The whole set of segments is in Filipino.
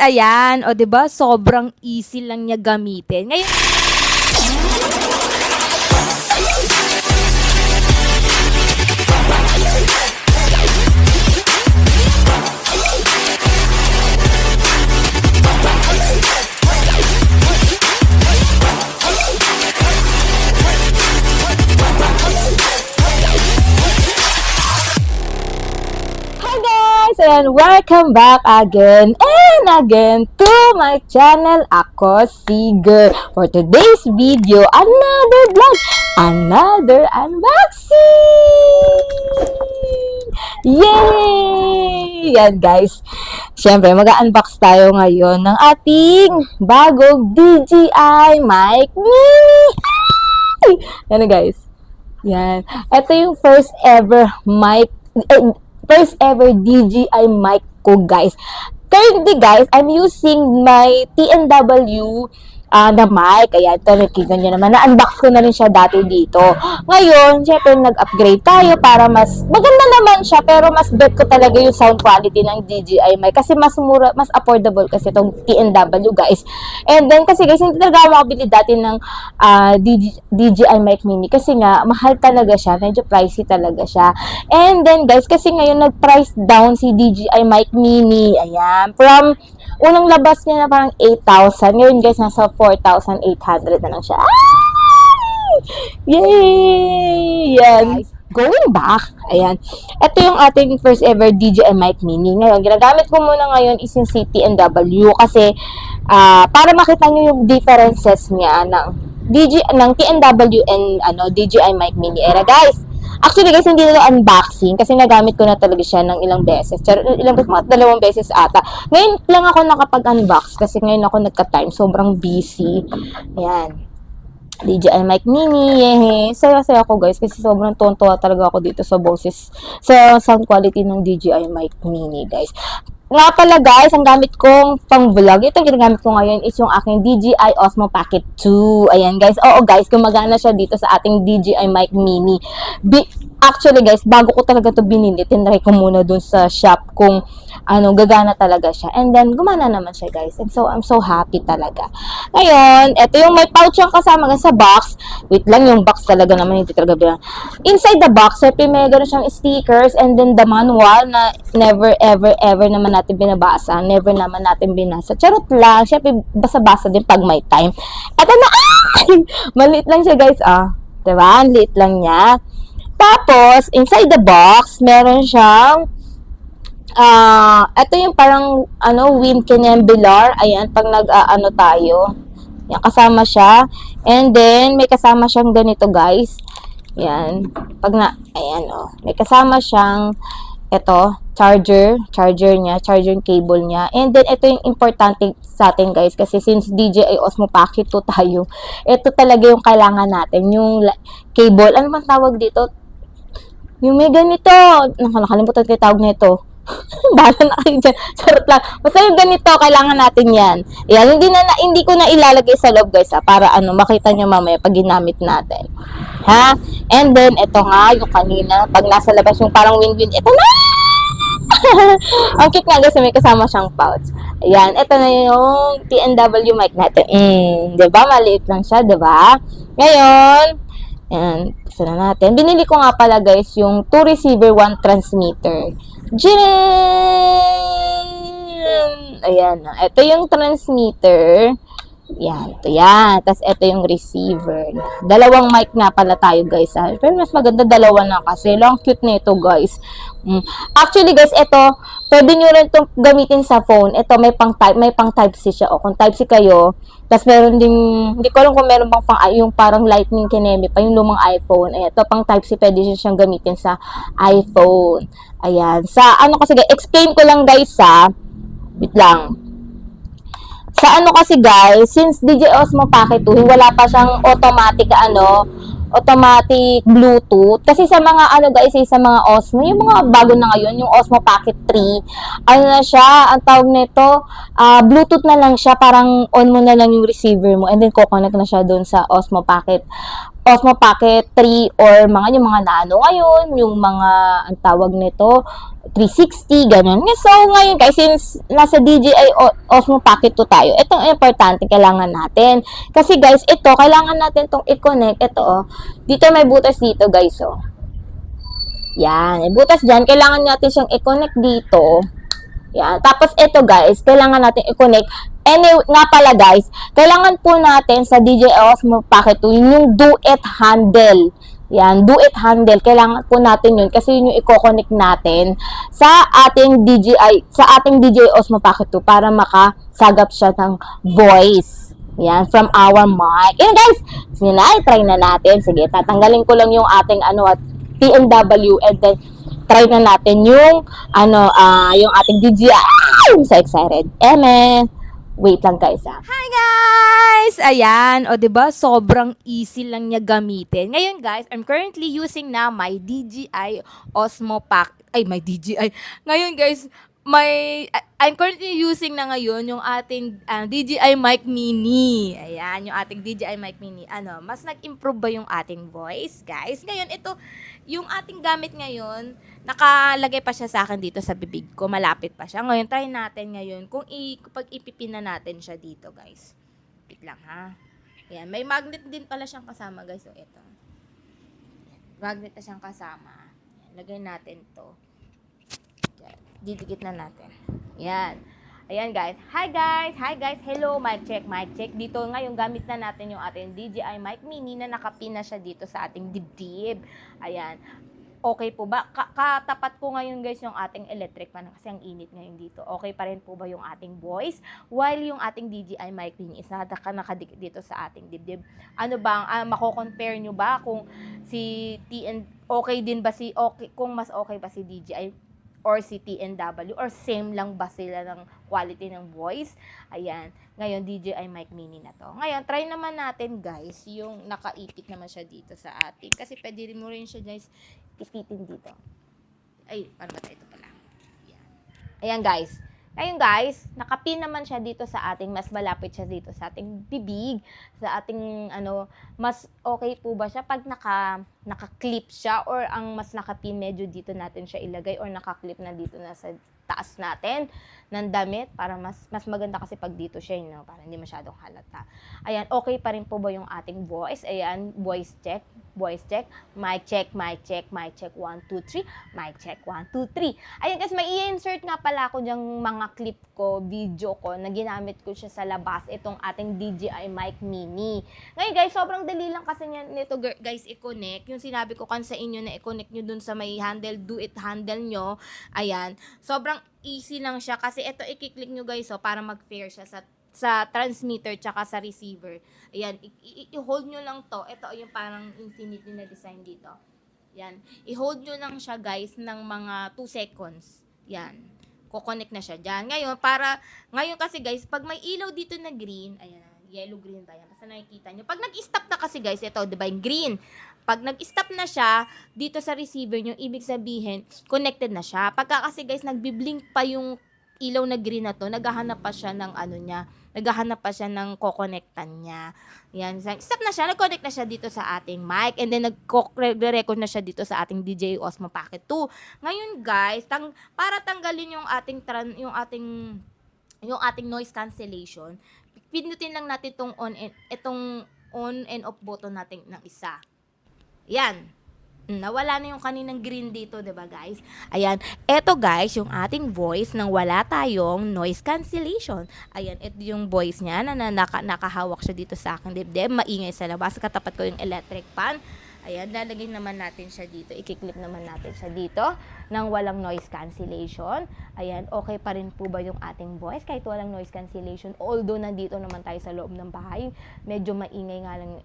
ayan. O, 'di ba? Sobrang easy lang niya gamitin. Ngayon, hi guys! And welcome back again and again to my channel. Ako si Girl. For today's video, another vlog, another unboxing! Yay! Yan guys. Siyempre, mag-unbox tayo ngayon ng ating bagong DJI Mic Mini. Yan guys. Yan. Ito yung first ever DJI mic ko, guys. Currently, guys, I'm using my TNW na mic. Ayan, ito, nakikita nyo naman. Na-unbox ko na rin siya dati dito. Ngayon, syempre, nag-upgrade tayo para mas maganda naman siya, pero mas bet ko talaga yung sound quality ng DJI mic kasi mas mura, mas affordable kasi itong TNW, guys. And then, kasi guys, hindi talaga ako makabili dati ng DJI mic mini kasi nga, mahal talaga siya. Medyo pricey talaga siya. And then, guys, kasi ngayon, nag-price down si DJI mic mini. Ayan. From unang labas niya na parang 8,000. Ngayon, guys, nasa 4,800 na lang siya. Ay! Yay! Yan. Going back, ayan. Ito yung ating first ever DJI mic mini. Ngayon, ginagamit ko muna ngayon is yung CTNW kasi para makita nyo yung differences niya ng TNW and DJI mic mini era, guys. Actually, guys, hindi na unboxing kasi nagamit ko na talaga siya ng ilang beses. Ilang beses, mga 2 beses ata. Ngayon lang ako nakapag-unbox kasi ngayon ako nagka-time. Sobrang busy. Ayan. DJI mic mini. Yehey. Saya-saya ako, guys, kasi sobrang tontuwa talaga ako dito sa boses, sa sound quality ng DJI mic mini, guys. Nga pala, guys, ang gamit kong pang-vlog, itong ginagamit ko ngayon is yung aking DJI Osmo Pocket 2. Ayan, guys. Oo, guys, gumagana siya dito sa ating DJI mic mini. Actually, guys, bago ko talaga ito binili, tinry ko muna dun sa shop kung gagana talaga siya. And then, gumana naman siya, guys. And so, I'm so happy talaga. Ngayon, ito yung may pouch yung kasama sa box. Wait lang, yung box talaga naman, hindi talaga bilang. Inside the box, syempre, may gano'n siyang stickers and then the manual na never, ever, ever naman natin binabasa. Never naman natin binasa. Charot lang. Syempre, basa-basa din pag may time. Ito na, maliit lang siya, guys, Diba? Maliit lang niya. Tapos, inside the box, meron siyang ito yung parang wind canambular. Ayan, pag tayo. Yan, kasama siya. And then, may kasama siyang ganito, guys. Yan. Ayan, may kasama siyang charger niya, charger cable niya. And then, ito yung importante sa atin, guys, kasi since DJI Osmo Pocket 2 tayo, ito talaga yung kailangan natin, yung cable. Ano man tawag dito? Yung may ganito. Nakalimutan ko yung tawag nito. Bahala na kayo dyan. Charot lang. Basta yung ganito, kailangan natin yan. Ayan, hindi ko na ilalagay sa loob, guys, para makita nyo mamaya pag ginamit natin. Ha? And then, ito nga, yung kanina, pag nasa labas yung parang win-win, ito na! Ang cute nga, guys, may kasama siyang pouch. Ayan, ito na yung TNW mic natin. Diba? Maliit lang siya, diba? Ngayon, ayan, gusto na natin. Binili ko nga pala, guys, yung 2 receiver, 1 transmitter. Ayan. Ito yung transmitter. Yan. Ito yan. Tapos ito yung receiver. Dalawang mic nga pala tayo, guys. Pero mas maganda dalawa na kasi. Long cute na ito, guys. Actually, guys, ito, pwede nyo rin itong gamitin sa phone. Ito, may pang Type-C siya. O, kung Type-C kayo, tapos meron din, hindi ko alam kung meron bang yung parang lightning kineme pa, yung lumang iPhone. Ito, pang Type-C, pwede siyang gamitin sa iPhone. Ayan. Kasi, explain ko lang, guys, wait lang. Sa kasi, guys, since DJI Osmo Pocket 2, wala pa siyang automatic, automatic Bluetooth. Kasi sa mga ano guys, sa mga Osmo, yung mga bago na ngayon, yung Osmo Pocket 3, ano na siya, ang tawag nito, Bluetooth na lang siya, parang on mo na lang yung receiver mo and then kukonect na siya doon sa Osmo Pocket 3 or yung mga nano ngayon, yung mga, ang tawag nito, 360, ganun. So, ngayon guys, since nasa DJI Osmo Pocket 2 tayo, itong importante kailangan natin. Kasi guys, ito, kailangan natin itong i-connect. Ito, dito may butas dito guys, Yan, may butas dyan. Kailangan natin siyang i-connect dito. Yan. Tapos ito guys, kailangan natin i-connect. Anyway, nga pala guys, kailangan po natin sa DJI Osmo Pocket 2 yung do it handle. Yan, do it handle. Kailangan po natin yun kasi yun yung i-connect natin sa ating DJI Osmo Pocket 2 para makasagap siya ng voice. Yan, from our mic. Yan guys, try na natin. Sige, tatanggalin ko lang yung ating TNW and then try na natin yung yung ating DJI. I'm so excited. Wait lang guys Hi guys! Ayan, o 'di ba? Sobrang easy lang niya gamitin. Ngayon guys, I'm currently using na my DJI Osmo Pack. My DJI. Ngayon guys, I'm currently using na ngayon yung ating DJI Mic Mini. Ayan, yung ating DJI Mic Mini. Mas nag-improve ba yung ating voice, guys? Ngayon, ito, yung ating gamit ngayon, nakalagay pa siya sa akin dito sa bibig ko. Malapit pa siya. Ngayon, try natin ngayon kung pag ipipin na natin siya dito, guys. Wait lang, ha? Ayan, may magnet din pala siyang kasama, guys. So, ito. Magnet na siyang kasama. Ayan, lagay natin to. Didikit na natin. Yan. Ayan guys. Hi guys. Hello. Mic check. Dito ngayon gamit na natin yung ating DJI Mic Mini na nakapin na siya dito sa ating dibdib. Ayan. Okay po ba? Katapat ko ngayon guys yung ating electric fan kasi ang init ngayon dito. Okay pa rin po ba yung ating voice? While yung ating DJI Mic Mini is nakadikit dito sa ating dibdib. Ano bang, mako-compare nyo ba kung si okay din ba kung mas okay ba si DJI or si TNW or same lang ba sila ng quality ng voice? Ayan. Ngayon, DJI Mic Mini na to. Ngayon, try naman natin guys, yung nakaipit naman siya dito sa ating. Kasi pwede rin mo rin siya guys, ipitin dito. Ay, paano ba tayo? Ito pala. Ayan. Ayan guys. Ngayon guys, nakapin naman siya dito sa ating, mas malapit siya dito sa ating bibig, sa ating mas okay po ba siya pag naka-clip siya or ang mas nakapin medyo dito natin siya ilagay or naka-clip na dito na sa taas natin ng damit para mas maganda kasi pag dito siya, para hindi masyadong halata. Ayan, okay pa rin po ba yung ating voice? Ayan, voice check, mic check, 1, 2, 3, mic check, 1, 2, 3. Ayan guys, may i-insert nga pala ako dyang mga clip ko, video ko na ginamit ko siya sa labas, itong ating DJI Mic Mini. Ngayon guys, sobrang dali lang kasi nito guys i-connect. Yung sinabi ko kan sa inyo na i-connect nyo dun sa may handle, do it handle nyo. Ayan, sobrang easy lang siya kasi ito i-click nyo guys para mag-pair siya sa transmitter tsaka sa receiver. Ayan, i-hold nyo lang to. Ito yung parang infinite na design dito. Yan, i-hold nyo lang siya guys ng mga 2 seconds. Yan, kukonect na siya dyan. Ngayon kasi guys, pag may ilaw dito na green, ayan, yellow green ba yan? Basta nakikita nyo. Pag nag-stop na kasi guys, ito, diba yung green? Pag nag-stop na siya, dito sa receiver nyo, ibig sabihin, connected na siya. Pagka kasi guys, nagbiblink pa yung ilaw na green na to, naghahanap pa siya ng naghahanap pa siya ng kokonektan niya. Yan, stop na siya, nag-connect na siya dito sa ating mic, and then nag-record na siya dito sa ating DJI Osmo Pocket 2. Ngayon guys, para tanggalin yung ating noise cancellation, pindutin lang natin itong on and off button natin ng isa. Yan. Nawala na yung kaninang green dito, 'di ba guys? Ayan. Eto guys, yung ating voice nang wala tayong noise cancellation. Ayan, ito yung voice niya na nakahawak siya dito sa akin dibdib. Maingay sa labas. Katapat ko yung electric fan. Ayan, lalagay naman natin siya dito. I-clip naman natin siya dito nang walang noise cancellation. Ayan, okay pa rin po ba yung ating voice kahit walang noise cancellation? Although nandito naman tayo sa loob ng bahay, medyo maingay nga lang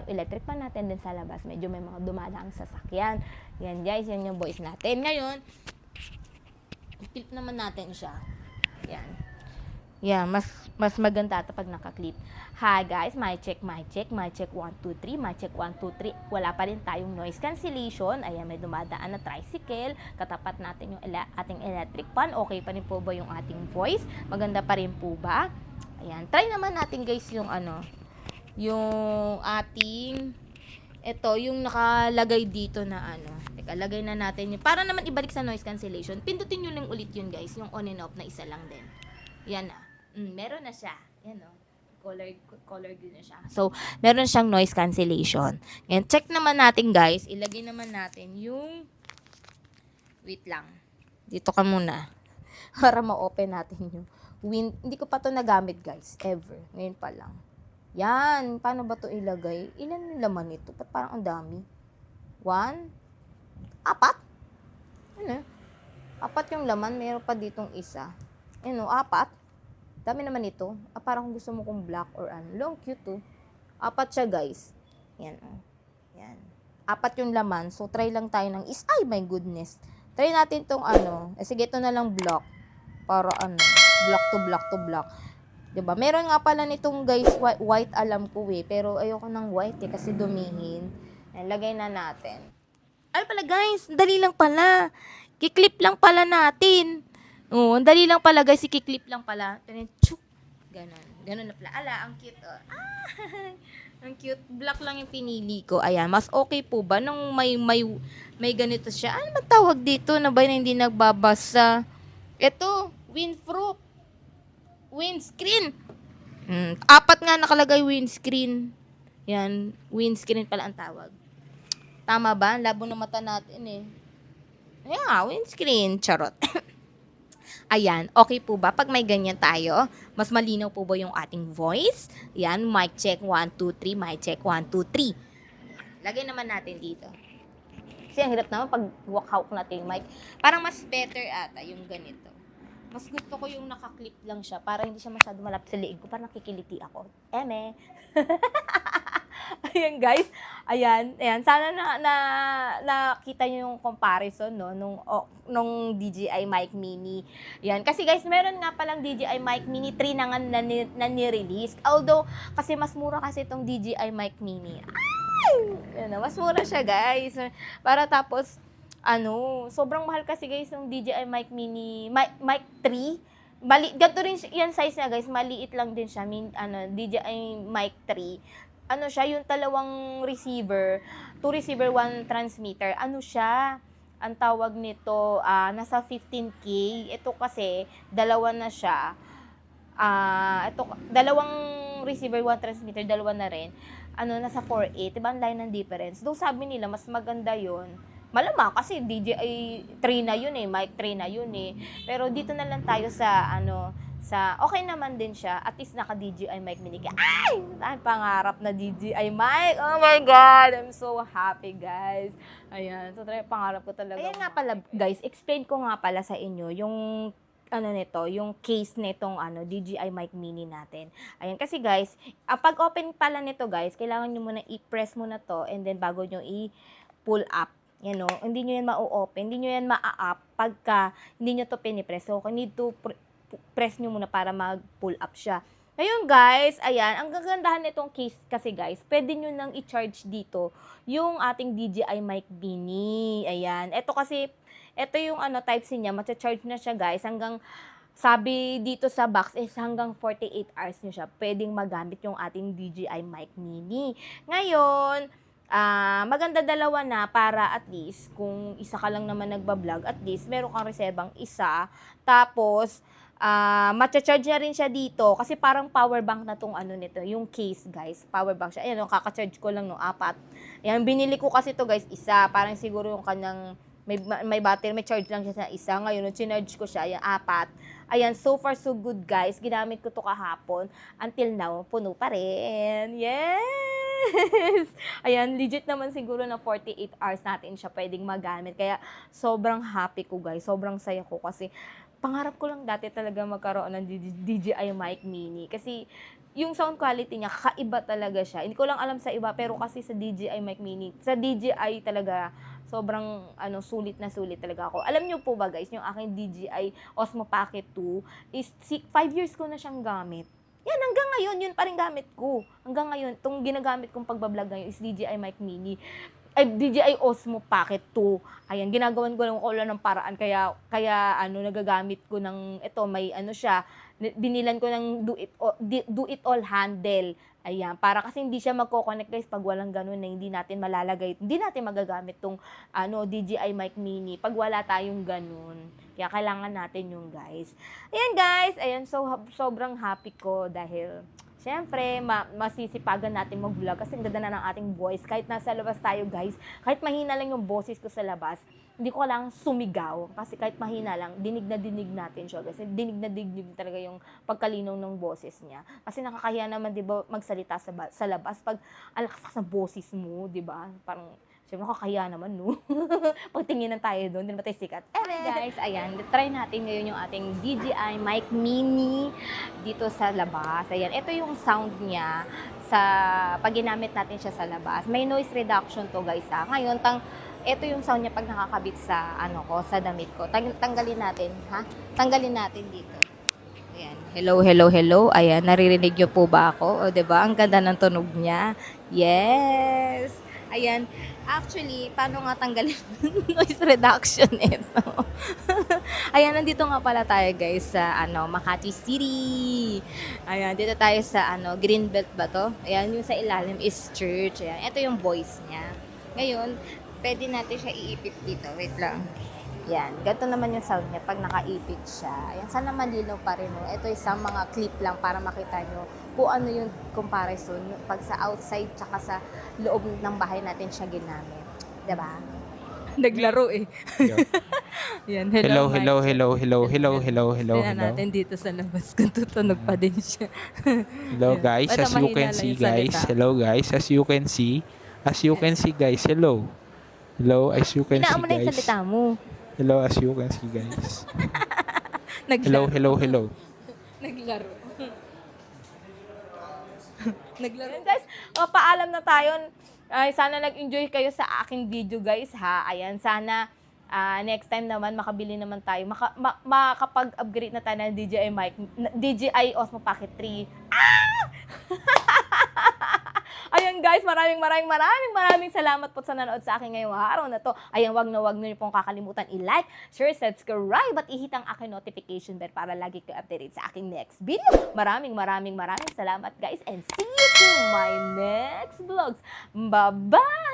electric pa natin din sa labas. Medyo may mga dumadaang sasakyan. Yan guys, yan yung voice natin. Ngayon, i-clip naman natin siya. Yan. Yeah, mas maganda ito pag naka-clip. Hi guys, mic check, mic check, mic check 1 2 3, mic check 1 2 3. Wala pa rin tayong noise cancellation. Ayan, may dumadaan na tricycle. Katapat natin yung ating electric fan. Okay pa rin po ba yung ating voice? Maganda pa rin po ba? Ayan, try naman natin guys yung yung ating yung nakalagay dito na Teka, lagay na natin yun. Para naman ibalik sa noise cancellation, pindutin nyo lang ulit yun guys, yung on and off na isa lang din. Yan na. Meron na siya. Yan o. Color green na siya. So, meron siyang noise cancellation. Ngayon, check naman natin guys. Ilagay naman natin yung wait lang. Dito ka muna. Para ma-open natin yung wind. Hindi ko pa to nagamit guys. Ever. Ngayon pa lang. Yan. Paano ba to ilagay? Ilan laman ito? Ba't parang ang dami? 1, 4? Ano? 4 yung laman. Meron pa ditong isa. 4. Dami naman ito. Parang gusto mo kung black or long cute to. 4 siya guys. Yan. Yan. 4 yung laman. So, try lang tayo ng ay my goodness. Try natin tong sige, ito na lang block. Para block to block to block. Diba? Meron nga pala nitong guys, white alam ko pero ayoko ng white kasi dumihin. Yan, lagay na natin. Ano pala guys, dali lang pala. Kiklip lang pala natin. Oo, ang dali lang pala guys, i-clip lang pala. Chuk. Ganon na pala. Ala, ang cute ang cute. Black lang yung pinili ko. Ayan, mas okay po ba nung may ganito siya? Ano man tawag dito na ba na hindi nagbabasa? Ito, windproof. Windscreen. 4 nga nakalagay windscreen. Yan, windscreen pala ang tawag. Tama ba? Labo ng mata natin Yeah, windscreen. Charot. Ayan, okay po ba? Pag may ganyan tayo, mas malinaw po ba yung ating voice? Yan, mic check 1, 2, 3, mic check 1, 2, 3. Lagay naman natin dito. Kasi ang hirap naman pag walk natin yung mic. Parang mas better ata yung ganito. Mas gusto ko yung nakaklip lang siya para hindi siya masyado malapit sa liig ko. Parang nakikiliti ako. Ayan guys. Ayan. Sana nakita nyo yung comparison nung DJI Mic Mini. Ayan. Kasi guys, meron nga palang DJI Mic Mini 3 na nga na ni-release. Although, kasi mas mura kasi itong DJI Mic Mini. Ayan, mas mura siya guys. Para tapos, sobrang mahal kasi guys yung DJI Mic Mini, Mic 3. Ganito rin yan size niya guys, maliit lang din siya. DJI Mic 3. Siya, yung 2 receiver, 2 receiver, 1 transmitter. Siya, ang tawag nito, nasa 15K. Ito kasi, 2 na siya. Ito, 2 receiver, 1 transmitter, 2 na rin. Nasa 4.8. Diba ang line ng difference? Doon sabi nila, mas maganda yon. Malamang kasi DJI 3 na yun mic 3 na yun Pero dito na lang tayo sa okay naman din siya. At least naka DJI mic mini ka. Ay, pangarap na DJI mic. Oh my God, I'm so happy guys. Ayan, so pangarap ko talaga. Ayan nga pala guys, explain ko nga pala sa inyo yung yung case nitong DJI mic mini natin. Ayan, kasi guys, pag open pala nito guys, kailangan nyo muna i-press muna to and then bago nyo i-pull up. Hindi nyo yan ma-open, hindi nyo yan ma-up pagka hindi nyo to pinipress. So, need to press nyo muna para mag-pull up siya. Ngayon guys, ayan, ang gagandahan nitong case kasi guys, pwede nyo nang i-charge dito yung ating DJI mic mini. Ayan, ito yung Type-C niya, matcha-charge na siya guys hanggang, sabi dito sa box is hanggang 48 hours nyo siya pwedeng magamit yung ating DJI mic mini. Ngayon, maganda 2 na para at least kung isa ka lang naman nagbablog, at least meron kang reserbang isa. Tapos, matcha-charge na rin siya dito kasi parang power bank na tong nito, yung case guys. Power bank siya. Ayan, kaka-charge ko lang 4. Ayan, binili ko kasi to guys, isa. Parang siguro yung kanyang may battery, may charge lang siya sa isa. Ngayon, nung chinarge ko siya, ayan, 4. Ayan, so far so good guys. Ginamit ko to kahapon. Until now, puno pa rin. Yes! Ayan, legit naman siguro na 48 hours natin siya pwedeng magamit. Kaya, sobrang happy ko guys. Sobrang saya ko kasi pangarap ko lang dati talaga magkaroon ng DJI mic mini. Kasi, yung sound quality niya, kakaiba talaga siya. Hindi ko lang alam sa iba, pero kasi sa DJI mic mini, sa DJI talaga, sobrang sulit na sulit talaga ako. Alam niyo po ba guys, yung aking DJI Osmo Pocket 2 is 5 years ko na siyang gamit. Yan, hanggang ngayon, yun pa rin gamit ko. Hanggang ngayon, itong ginagamit kong pagbablog ngayon is DJI Mic Mini. Ay, DJI Osmo Pocket 2. Ayan, ginagawan ko lang ulo ng paraan. Kaya nagagamit ko ng, ito, may siya, binilan ko ng do it all handle. Ayan, para kasi hindi siya magko-connect guys pag walang ganun na hindi natin malalagay, hindi natin magagamit tong DJI Mic Mini pag wala tayong ganun. Kaya kailangan natin yung guys. Ayan guys, ayan, sobrang happy ko dahil siyempre, masisipagan natin mag-vlog kasi ang ganda na ng ating voice. Kahit nasa labas tayo guys, kahit mahina lang yung boses ko sa labas, hindi ko lang sumigaw. Kasi kahit mahina lang, dinig na dinig natin siya. Kasi dinig na dinig talaga yung pagkalinaw ng boses niya. Kasi nakakahiya naman, di ba, magsalita sa labas pag alakas sa boses mo, di ba? Parang, siyempre, nakakahiya naman, no? Pagtinginan tayo doon, hindi naman tayo sikat. Guys, ayan, try natin ngayon yung ating DJI Mic Mini dito sa labas. Ayan, ito yung sound niya pag ginamit natin siya sa labas. May noise reduction to guys, ha. Ngayon, ito yung sound niya pag nakakabit sa sa damit ko. Tanggalin natin, ha? Tanggalin natin dito. Ayan. Hello, hello, hello. Ayan, naririnig niyo po ba ako? O, 'di ba? Ang ganda ng tunog niya. Yes. Ayan. Actually, paano nga tanggalin noise reduction ito? Ayan, nandito nga pala tayo guys sa Makati City. Ayan, dito tayo sa Greenbelt ba to? Ayan, yung sa ilalim is church. Ayan, ito yung voice niya. Ngayon, pwede natin siya iipit dito. Wait lang. Yan. Ganito naman yung sound niya pag nakaipit siya. Ayan. Sana malinaw pa rin. No? Ito isang mga clip lang para makita nyo kung ano yung comparison pag sa outside tsaka sa loob ng bahay natin siya ginamit. Diba? Naglaro eh. Yan. Hello, hello, hello, hello, hello, hello, hello, Tingnan hello. natin dito sa labas kung tutunog pa din siya. Hello guys, Basta as you mahina can lang see yung guys. salita. Hello guys, as you can see guys. Hello. Hello, as you can Hinaan see mo na yung guys. salita mo. Hello, as you can see guys. Hello, Naglaro. hello, hello. Naglaro. Naglaro. Ayan guys, paalam na tayo. Ay, sana nag-enjoy kayo sa aking video guys ha. Ayan, sana next time naman makabili naman tayo. Makapag-upgrade na tayo ng DJI Osmo Pocket 3. Ayan guys, maraming salamat po sa nanood sa akin ngayong araw na to. Ayan, wag na niyo pong kakalimutan i-like, share, subscribe at i-hit ang aking notification bell para lagi kayo updated sa aking next video. Maraming salamat guys and see you to my next vlogs. Bye-bye!